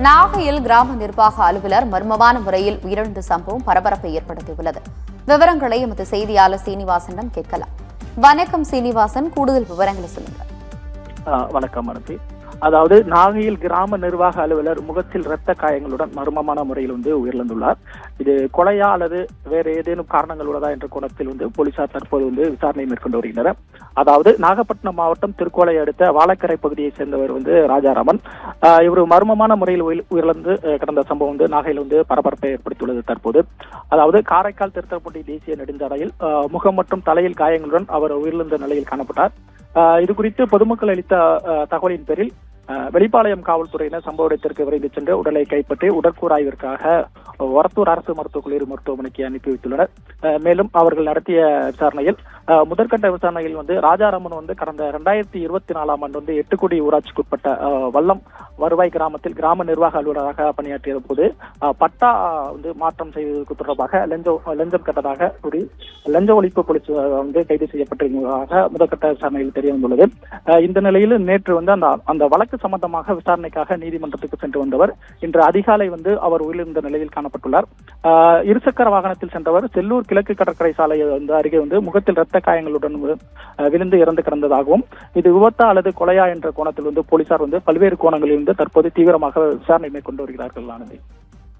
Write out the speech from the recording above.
நாகையில் கிராம நிர்வாக அலுவலர் மர்மமான முறையில் உயிரிழந்த சம்பவம் பரபரப்பை ஏற்படுத்தியுள்ளது. விவரங்களை எமது செய்தியாளர் சீனிவாசனிடம் கேட்கலாம். வணக்கம் சீனிவாசன், கூடுதல் விவரங்களை சொல்லுங்க. வணக்கம் அனுப்பி. அதாவது நாகையில் கிராம நிர்வாக அலுவலர் முகத்தில் இரத்த காயங்களுடன் மர்மமான முறையில் உயிரிழந்துள்ளார். இது கொலையா அல்லது வேறு ஏதேனும் காரணங்கள் உள்ளதா என்ற கோணத்தில் போலீசார் தற்போது விசாரணை மேற்கொண்டு வருகின்றனர். அதாவது நாகப்பட்டினம் மாவட்டம் திருக்கோளை அடுத்த வாழைக்கரை பகுதியை சேர்ந்தவர் ராஜாராமன். இவர் மர்மமான முறையில் உயிரிழந்து கடந்த சம்பவம் நாகையில் பரபரப்பை ஏற்படுத்தியுள்ளது. தற்போது அதாவது காரைக்கால் திருத்தரப்பட்டி தேசிய நெடுஞ்சாலையில் முகம் மற்றும் தலையில் காயங்களுடன் அவர் உயிரிழந்த நிலையில் காணப்பட்டார். இது குறித்து பொதுமக்கள் அளித்த தகவலின் பேரில் வெளிப்பாளையம் காவல்துறையினர் சம்பவ இடத்திற்கு விரைந்து சென்று உடலை கைப்பற்றி உடற்கூறாய்விற்காக ஒரத்தூர் அரசு மருத்துவக் கல்லூரி மருத்துவமனைக்கு அனுப்பி வைத்துள்ளனர். மேலும் அவர்கள் நடத்திய விசாரணையில் முதற்கட்ட விசாரணையில் ராஜாராமன் கடந்த 2024ஆம் ஆண்டு எட்டுக்குடி ஊராட்சிக்குட்பட்ட வல்லம் வருவாய் கிராமத்தில் கிராம நிர்வாக அலுவலராக பணியாற்றிய போது பட்டா மாற்றம் செய்வதற்கு தொடர்பாக லஞ்சம் கட்டதாக கூறி லஞ்ச ஒழிப்பு போலீஸ் கைது செய்யப்பட்டிருப்பதாக முதற்கட்ட விசாரணையில் தெரிய வந்துள்ளது. இந்த நிலையில் நேற்று அந்த வழக்கு சம்பந்தமாக விசாரணைக்காக நீதிமன்றத்துக்கு சென்று வந்தவர் இன்று அதிகாலை அவர் உயிரிழந்த நிலையில் காணப்பட்டுள்ளார். இருசக்கர வாகனத்தில் சென்றவர் செல்லூர் கிழக்கு கடற்கரை சாலை அருகே முகத்தில் இரத்த காயங்களுடன் விழுந்து இறந்து கிடந்ததாகவும் இது விபத்தா அல்லது கொலையா என்ற கோணத்தில் போலீசார் பல்வேறு கோணங்களில் தற்போது தீவிரமாக விசாரணை மேற்கொண்டு வருகிறார்கள். ஆனந்தி.